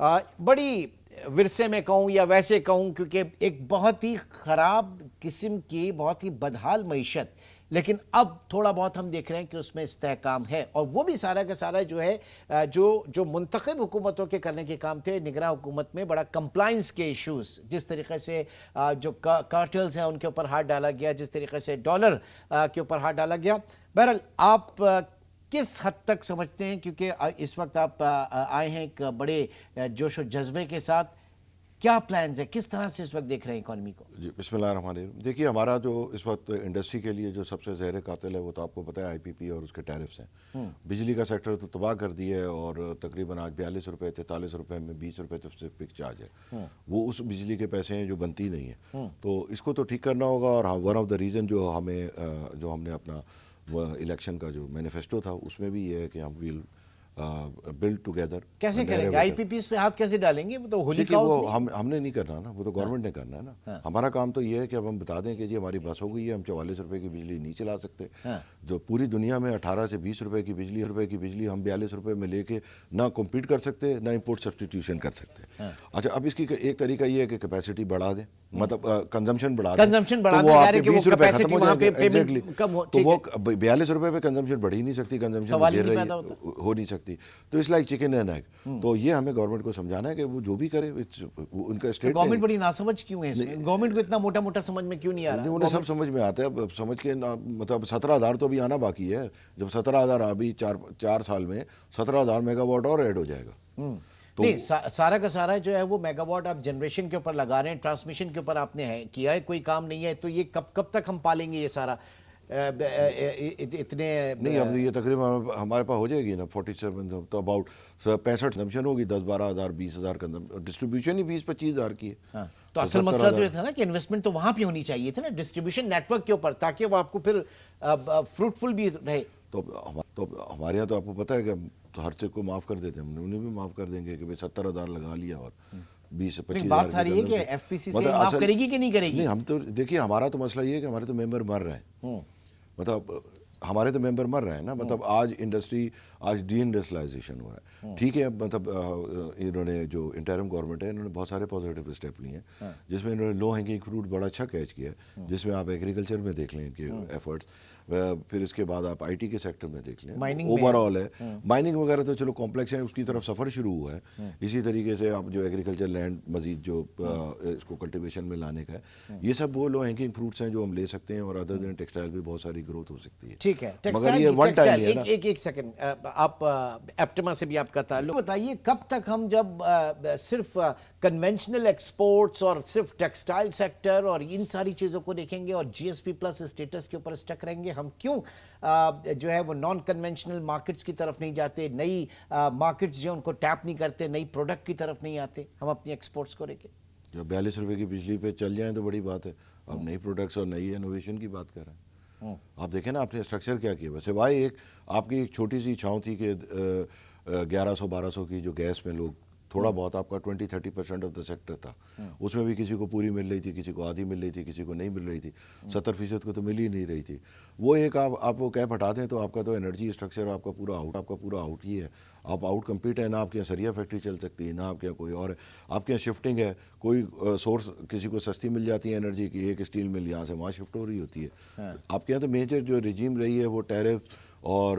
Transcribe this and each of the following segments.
بڑی ورثے میں کہوں یا ویسے کہوں، کیونکہ ایک بہت ہی خراب قسم کی بہت ہی بدحال معیشت، لیکن اب تھوڑا بہت ہم دیکھ رہے ہیں کہ اس میں استحکام ہے، اور وہ بھی سارا کا سارا جو ہے جو منتخب حکومتوں کے کرنے کے کام تھے نگراں حکومت میں، بڑا کمپلائنس کے ایشوز، جس طریقے سے جو کارٹلز ہیں ان کے اوپر ہاتھ ڈالا گیا، جس طریقے سے ڈالر کے اوپر ہاتھ ڈالا گیا. بہرحال آپ کس حد تک سمجھتے ہیں، کیونکہ اس وقت آپ آئے ہیں ایک بڑے جوش و جذبے کے ساتھ، کیا پلانز ہیں، کس طرح سے اس وقت دیکھ رہے ہیں اکانومی کو؟ جی بسم اللہ الرحمن الرحیم. دیکھیے ہمارا جو اس وقت انڈسٹری کے لیے جو سب سے زہر قاتل ہے وہ تو آپ کو پتہ ہے IPP اور اس کے ٹیرفس ہیں. بجلی کا سیکٹر تو تباہ کر دیا ہے، اور تقریباً آج 42 روپے 43 روپے میں 20 روپے تو فکس چارج ہے. وہ اس بجلی کے پیسے ہیں جو بنتی نہیں ہیں. تو اس کو تو ٹھیک کرنا ہوگا، اور ون آف دا ریزن جو ہم نے اپنا الیکشن کا جو مینیفیسٹو تھا اس میں بھی یہ ہے کہ ہم ویل بلڈ ٹوگیدر. کیسے کریں گے IPPs پہ ہاتھ کیسے ڈالیں گے؟ وہ تو ہولی دیکھیے کاؤز وہ ہم نے نہیں کرنا نا، وہ تو گورنمنٹ نے کرنا ہے نا. ہمارا کام تو یہ ہے کہ اب ہم بتا دیں کہ جی ہماری بس ہو گئی ہے، ہم 44 روپے کی بجلی نہیں چلا سکتے. جو پوری دنیا میں 18 سے 20 روپے کی بجلی ہم 42 روپے میں لے کے نہ کمپیٹ کر سکتے، نہ امپورٹ سبسٹیٹیوشن کر سکتے. اچھا اب اس کی ایک طریقہ یہ ہے کہ کیپیسٹی بڑھا دیں، مطلب کنزمپشن بڑھا دیں، تو وہ آپ کے 20 روپے ختم ہو جائیں گے. ایگزیکٹلی. تو وہ 42 روپے پہ کنزمپشن بڑھ ہی نہیں سکتی، کنزمپشن گر رہی ہو نہیں سکتی. تو اس لائک چکن اینڈ ایگ. تو یہ ہمیں گورنمنٹ کو سمجھانا ہے کہ وہ جو بھی کرے ان کا اسٹیٹ. گورنمنٹ بڑی ناسمجھ کیوں ہے؟ گورنمنٹ کو اتنا موٹا موٹا سمجھ میں کیوں نہیں آ رہا؟ انہیں سب سمجھ میں آتا ہے، سمجھ کے مطلب 17,000 تو ابھی آنا باقی ہے. جب 17,000 ابھی 4 سال میں 17,000 میگا واٹ اور ایڈ ہو جائے گا. نہیں، سارا کا سارا جو ہے وہ میگا واٹ آپ جنریشن کے اوپر لگا رہے ہیں، ٹرانسمیشن کے اوپر آپ نے کیا ہے، کوئی کام نہیں ہے. تو یہ کب تک ہم پالیں گے یہ سارا اتنے؟ نہیں اب یہ تقریباً ہمارے پاس ہو جائے گی نا 47، تو اباؤٹ 65 کنزمپشن ہوگی، 10-12,000 20,000 ڈسٹریبیوشن ہی 20-25,000 کی ہے. تو اصل مسئلہ تو یہ تھا نا کہ انویسٹمنٹ تو وہاں پہ ہونی چاہیے تھی نا، ڈسٹریبیوشن نیٹ ورک کے اوپر، تاکہ وہ آپ کو پھر فروٹفل بھی رہے. تو ہمارے یہاں تو آپ کو پتہ ہے کہ تو ہر چیز کو معاف کر دیتے ہیں، انہیں بھی معاف کر دیں گے کہ 70,000 لگا لیا اور 20 سے 25,000. بات ساری ہے کہ FPCC معاف کرے گی کہ نہیں کرے گی؟ نہیں، ہم تو دیکھیے ہمارا تو مسئلہ یہ ہے کہ ہمارے تو ممبر مر رہے ہیں. مطلب ہمارے تو ممبر مر رہے ہیں نا. مطلب آج انڈسٹری ڈی انڈسٹریلائزیشن ہو رہا ہے. ٹھیک ہے، مطلب انہوں نے جو انٹرم گورنمنٹ ہے انہوں نے بہت سارے پازیٹیو اسٹیپ لیے ہیں، جس میں انہوں نے لو ہینگنگ فروٹ بڑا اچھا کیچ کیا ہے، جس میں آپ ایگریکلچر میں دیکھ لیں کہ ایفرٹس، پھر اس کے بعد آپ IT کے سیکٹر میں دیکھ لیں، اوور آل ہے. مائننگ وغیرہ تو چلو کمپلیکس ہے، اس کی طرف سفر شروع ہوا ہے. اسی طریقے سے آپ جو ایگریکلچر لینڈ مزید جو اس کو کلٹیویشن میں لانے کا ہے، یہ سب وہ لو ہینگنگ فروٹس ہیں جو ہم لے سکتے ہیں. اور ادر دین ٹیکسٹائل بھی بہت ساری گروتھ ہو سکتی ہے. ٹھیک ہے، مگر یہ ون ٹائم ہے نا. ایک سیکنڈ، آپ ایپٹما سے بھی آپ کا تعلق، بتائیے کب تک ہم جب صرف کنونشنل ایکسپورٹس اور صرف ٹیکسٹائل سیکٹر اور ان ساری چیزوں کو دیکھیں گے اور GSP پلس اسٹیٹس کے اوپر اسٹک رہیں گے؟ ہم کیوں جو ہے وہ نان کنونشنل مارکیٹس کی طرف نہیں جاتے، نئی مارکیٹس جو ان کو ٹیپ نہیں کرتے، نئی پروڈکٹ کی طرف نہیں آتے ہم اپنی ایکسپورٹس کو لے کے؟ جب 42 روپے کی بجلی پہ چل جائیں تو بڑی بات ہے. اب نئی پروڈکٹس اور نئی انوویشن کی بات کر رہے ہیں. آپ دیکھیں نا آپ نے اسٹرکچر کیا کیا، بس سوائے ایک آپ کی ایک چھوٹی سی چھاؤں تھی کہ 1100-1200 کی جو گیس میں لوگ تھوڑا بہت آپ کا 20-30% آف دا سیکٹر تھا، اس میں بھی کسی کو پوری مل رہی تھی، کسی کو آدھی مل رہی تھی، کسی کو نہیں مل رہی تھی. 70% کو تو مل ہی نہیں رہی تھی. وہ ایک آپ وہ کیپ ہٹا دیں تو آپ کا تو انرجی اسٹرکچر آپ کا پورا آؤٹ ہی ہے. آپ آؤٹ کمپلیٹ ہے. نہ آپ کے یہاں سریا فیکٹری چل سکتی ہے، نہ آپ کے یہاں کوئی اور ہے. آپ کے یہاں شفٹنگ ہے، کوئی سورس کسی کو سستی مل جاتی ہے انرجی کی، ایک اسٹیل مل یہاں سے وہاں شفٹ ہو رہی ہوتی ہے. آپ کے یہاں تو میجر جو رجیم رہی ہے وہ ٹیرف اور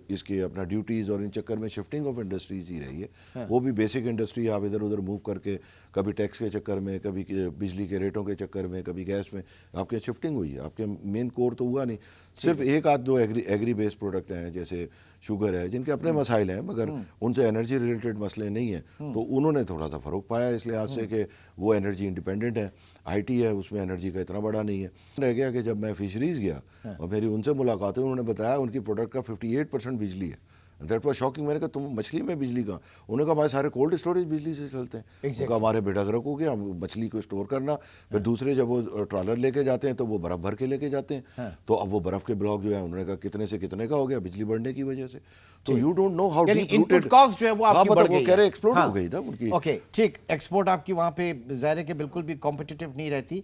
اس کے اپنا ڈیوٹیز اور ان چکر میں شفٹنگ آف انڈسٹریز ہی رہی ہے. وہ بھی بیسک انڈسٹری آپ ادھر ادھر موو کر کے، کبھی ٹیکس کے چکر میں، کبھی بجلی کے ریٹوں کے چکر میں، کبھی گیس میں آپ کے شفٹنگ ہوئی ہے. آپ کے مین کور تو ہوا نہیں. صرف ایک آدھ دو ایگری بیس پروڈکٹ ہیں جیسے شوگر ہے، جن کے اپنے مسائل ہیں مگر ان سے انرجی ریلیٹڈ مسئلے نہیں ہیں. تو انہوں نے تھوڑا سا فروغ پایا اس لحاظ سے کہ وہ انرجی انڈیپینڈنٹ ہے. IT ہے، اس میں انرجی کا اتنا بڑا نہیں ہے. رہ گیا کہ جب میں فشریز گیا اور میری ان سے ملاقات ہوئی، انہوں نے بتایا ان کی پروڈکٹ کا 58% بجلی ہے. That was shocking. میں نے کہا تم مچھلی میں بجلی کہاں؟ انہوں نے کہا ہمارے سارے کولڈ اسٹوریج بجلی سے چلتے ہیں. انہوں نے کہا ہمارے بیٹا گرک ہو گیا، ہم مچھلی کو اسٹور کرنا، پھر دوسرے جب وہ ٹرالر لے کے جاتے ہیں تو وہ برف بھر کے لے کے جاتے ہیں. تو اب وہ برف کے بلاک جو ہے انہوں نے کہا کتنے سے کتنے کا ہو گیا بجلی بڑھنے کی وجہ سے. تو you don't know how deep rooted caste جو ہے وہ آپ کی بڑھ گئی. وہ کہہ رہے ایکسپلوڈ ہو گئی نا ان کی. اوکے ٹھیک، ایکسپورٹ آپ کی وہاں پہ ظاہر ہے کہ بالکل بھی کمپٹیٹو نہیں رہتی.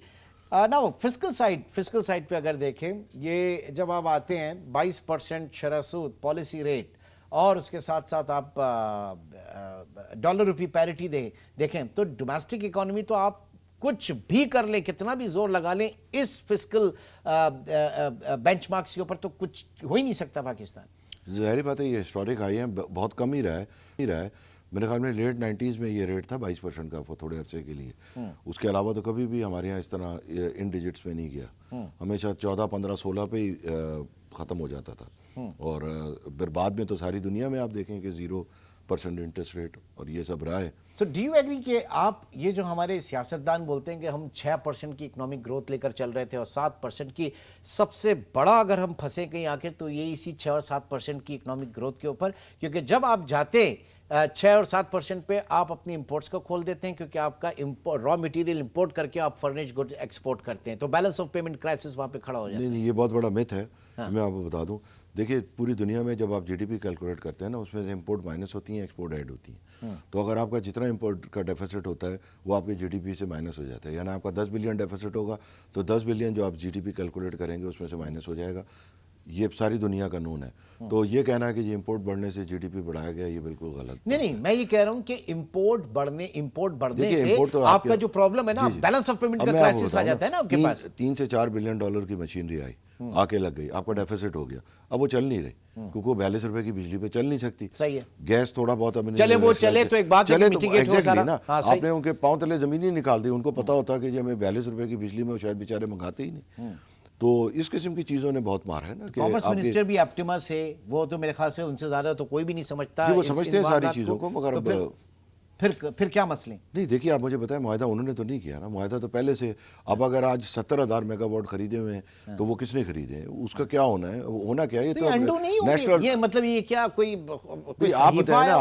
نا فسکل سائڈ پہ اگر دیکھیں، یہ جب آپ آتے ہیں 22% شرح سود پالیسی ریٹ، اور اس کے ساتھ ساتھ آپ ڈالر روپی پیرٹی دیکھیں تو ڈومیسٹک اکانومی تو آپ کچھ بھی کر لیں, کتنا بھی زور لگا لیں, اس فسکل بینچ مارکس کے اوپر تو کچھ ہو ہی نہیں سکتا پاکستان. ظاہری بات ہے یہ ہسٹورک ہائی ہے, بہت کم ہی رہا ہے. میرے خیال میں لیٹ 90s میں یہ ریٹ تھا 22% کا تھوڑے عرصے کے لیے. اس کے علاوہ تو کبھی بھی ہمارے یہاں اس طرح ان ڈیجٹس میں نہیں گیا, ہمیشہ 14, 15, 16 پہ ہی ختم ہو جاتا تھا. اور پھر بعد میں تو ساری دنیا میں آپ دیکھیں کہ 0% انٹرسٹ ریٹ اور یہ سب رہا ہے. سو ڈو یو ایگری کہ آپ یہ جو ہمارے سیاستدان بولتے ہیں کہ ہم 6% کی اکنامک گروتھ لے کر چل رہے تھے اور 7% کی, سب سے بڑا اگر ہم پھنسے کہیں آ کے تو یہی اسی 6 اور 7% کی اکنامک گروتھ کے اوپر, کیونکہ جب آپ جاتے 6 اور 7% پہ آپ اپنی امپورٹس کو کھول دیتے ہیں, کیونکہ آپ کا را مٹیریل امپورٹ کر کے آپ فرنیچ گڈ ایکسپورٹ کرتے ہیں, تو بیلنس آف پیمنٹ کرائسس وہاں پہ کھڑا ہو جاتا ہے. نہیں, یہ بہت بڑا میتھ ہے. میں آپ کو بتا دوں, دیکھیے پوری دنیا میں جب آپ جی ڈی پی کیلکولیٹ کرتے ہیں نا, اس میں سے امپورٹ مائنس ہوتی ہیں, ایکسپورٹ ایڈ ہوتی ہیں. تو اگر آپ کا جتنا امپورٹ کا ڈیفیسٹ ہوتا ہے وہ آپ کے جی ڈی پی سے مائنس ہو جاتا ہے. یعنی آپ کا 10 بلین ڈیفیسٹ ہوگا تو 10 بلین جو آپ جی ڈی پی کیلکولیٹ کریں گے اس میں سے مائنس ہو جائے گا. یہ ساری دنیا کا قانون ہے. تو یہ کہنا ہے کہ یہ امپورٹ بڑھنے سے جی ڈی پی بڑھایا گیا, یہ بالکل غلط. نہیں, میں یہ کہہ رہا ہوں کہ امپورٹ بڑھنے سے آپ کا جو پرابلم ہے نا, بیلنس آف پیمنٹ کا کرائسس آ جاتا ہے نا آپ کے پاس. 3 سے 4 بلین ڈالر کی مشینری آئی, آ کے لگ گئی, آپ کا ڈیفیسٹ ہو گیا, اب وہ چل نہیں رہی کیونکہ وہ 42 روپے کی بجلی پہ چل نہیں سکتی. صحیح ہے, گیس تھوڑا بہت اب چلے وہ چلے تو ایک بات ہے کہ میٹیگیٹ ہو سارا. آپ نے ان کے پاؤں تلے زمین ہی نکال دی, ان کو پتا ہوتا کہ جی ہمیں 42 روپے کی بجلی میں وہ شاید بیچارے منگاتے ہی نہیں. تو اس قسم کی چیزوں نے بہت مارا ہے نا. کامرس منسٹر بھی آپٹیمس ہے, وہ تو میرے خیال سے ان سے زیادہ تو کوئی بھی نہیں سمجھتا. وہ سمجھتے ہیں ساری چیزوں کو, مگر پھر کیا مسئلے؟ نہیں, دیکھیے آپ مجھے بتائیں, معاہدہ انہوں نے تو نہیں کیا نا, معاہدہ تو پہلے سے. اب اگر آج 70,000 میگا واٹ خریدے ہوئے ہیں تو وہ کس نے خریدے ہیں, اس کا کیا ہونا ہے, ہونا کیا ہے, یہ تو نیشنل, یہ مطلب یہ کیا کوئی آپ بتائیں نا,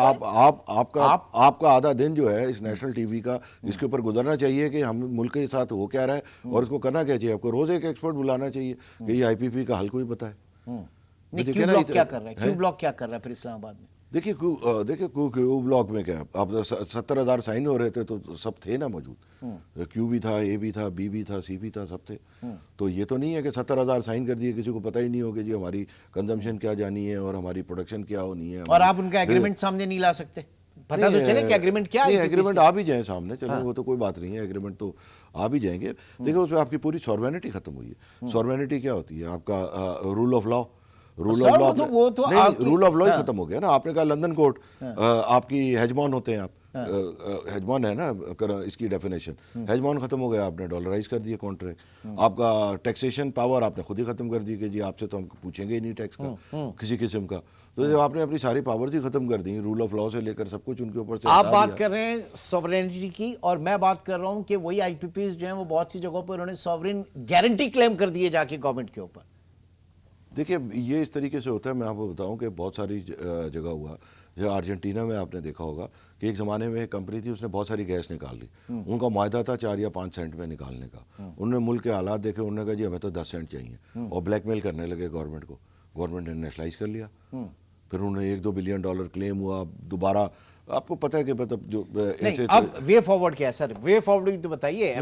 آپ کا آدھا دن جو ہے اس نیشنل ٹی وی کا, اس کے اوپر گزرنا چاہیے کہ ہم ملک کے ساتھ ہو کیا رہا ہے اور اس کو کرنا کیا چاہیے. آپ کو روز ایک ایکسپرٹ بلانا چاہیے کہ یہ آئی پی پی کا حل کوئی بتائے. کیو بلاک کیا کر رہا ہے, کیو بلاک کیا کر رہا ہے پھر اسلام آباد میں؟ دیکھیے کیو بلاک میں کیا, اب 70,000 سائن ہو رہے تھے تو سب تھے نا موجود, کیو بھی تھا, اے بھی تھا, بی بھی تھا, سی بھی تھا, سب تھے. تو یہ تو نہیں ہے کہ 70,000 سائن کر دیے, کسی کو پتہ ہی نہیں ہوگا جی ہماری کنزمپشن کیا جانی ہے اور ہماری پروڈکشن کیا ہونی ہے. اور آپ ان کا ایگریمنٹ سامنے نہیں لا سکتے, پتہ تو چلے کہ ایگریمنٹ کیا ہے. ایگریمنٹ آ بھی جائیں سامنے, چلو وہ تو کوئی بات نہیں ہے, ایگریمنٹ تو آ بھی جائیں گے. دیکھو اس میں آپ کی پوری سورینٹی ختم ہوئی ہے. سورینٹی کیا ہوتی ہے, آپ کا rule of law. Rule of law ہی ختم ہو گیا نا. آپ نے کہا لندن کورٹ آپ کی ہیجمان ہوتے ہیں, آپ ہیجمان ہے نا اس کی ڈیفینیشن, ہیجمان ختم ہو گیا, آپ نے ڈالرائز کر دیا کانٹریکٹ. آپ کا ٹیکسیشن پاور آپ نے خود ہی ختم کر دی کہ جی آپ سے تو ہم پوچھیں گے ہی نہیں ٹیکس کا کسی قسم کا. تو جب آپ نے اپنی ساری پاورز ہی ختم کر دی, رول آف لا سے لے کر سب کچھ ان کے اوپر سے. آپ بات کر رہے ہیں سوورینٹی کی, اور میں بات کر رہا ہوں کہ وہی آئی پی پیز جو ہیں وہ بہت سی جگہوں پہ انہوں نے سوورین گارنٹی کلیم کر دیے جا کے گورنمنٹ کے اوپر. دیکھیے یہ اس طریقے سے ہوتا ہے, میں آپ کو بتاؤں کہ بہت ساری جگہ ہوا. جو ارجنٹینا میں آپ نے دیکھا ہوگا کہ ایک زمانے میں ایک کمپنی تھی, اس نے بہت ساری گیس نکال لی. ان کا معاہدہ تھا 4 یا 5 سینٹ میں نکالنے کا. انہوں نے ملک کے حالات دیکھے, انہوں نے کہا جی ہمیں تو 10 سینٹ چاہیے, اور بلیک میل کرنے لگے گورنمنٹ کو. گورنمنٹ نے نیشنلائز کر لیا. پھر انہوں نے 1-2 بلین ڈالر کلیم ہوا. دوبارہ آپ کو پتہ ہے کہ مطلب جو اب وے فارورڈ کیا ہے سر, وے فارورڈ تو بتائیے.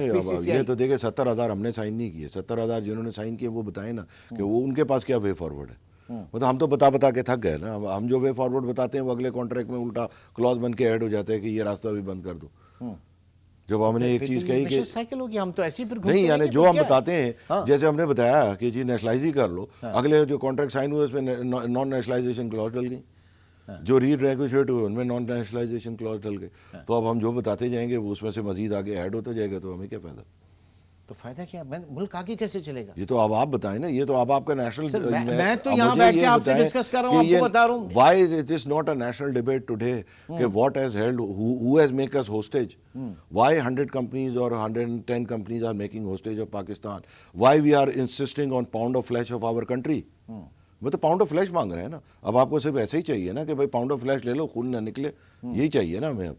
یہ تو دیکھیں 70,000 ہم نے سائن نہیں کیے, 70,000 جنہوں نے سائن کیے وہ بتائیں نا کہ وہ ان کے پاس کیا وے فارورڈ ہے. مطلب ہم تو بتا کے تھک گئے نا. ہم جو وے فارورڈ بتاتے ہیں وہ اگلے کانٹریکٹ میں الٹا کلوز بن کے ایڈ ہو جاتا ہے کہ یہ راستہ بھی بند کر دو. جب ہم نے ایک چیز کہی کہ نہیں, یعنی جو ہم بتاتے ہیں, جیسے ہم نے بتایا کہ جی نیشنلائز ہی کر لو, اگلے جو کانٹریکٹ سائن ہوئے اس میں نان نیشنلائزیشن کلوز ڈل گئی. جو ری نیگوشیٹ ہوئے ان میں نان نیشنلائزیشن کلوز ڈل گئے. تو اب ہم جو بتاتے جائیں گے وہ اس میں سے مزید آگے ایڈ ہوتا جائے گا, تو ہمیں کیا فائدہ. تو فائدہ کیا, ملک آگے کیسے چلے گا؟ یہ تو اب آپ بتائیں نا, یہ تو اب آپ کا نیشنل. میں تو یہاں بیٹھ کے آپ سے ڈسکس کر رہا ہوں, آپ کو بتا رہا ہوں. Why it is not a national debate today کہ what has held, who has made us hostage? Why 100 companies or 110 companies are making hostage of Pakistan? Why we are insisting on pound of flesh of our country? وہ تو pound of flash مانگ رہے ہیں نا. اب آپ کو صرف ایسے ہی چاہیے نا کہ بھائی پاؤنڈ آف فلیش لے لو, خون نہ نکلے, یہی چاہیے نا ہمیں اب.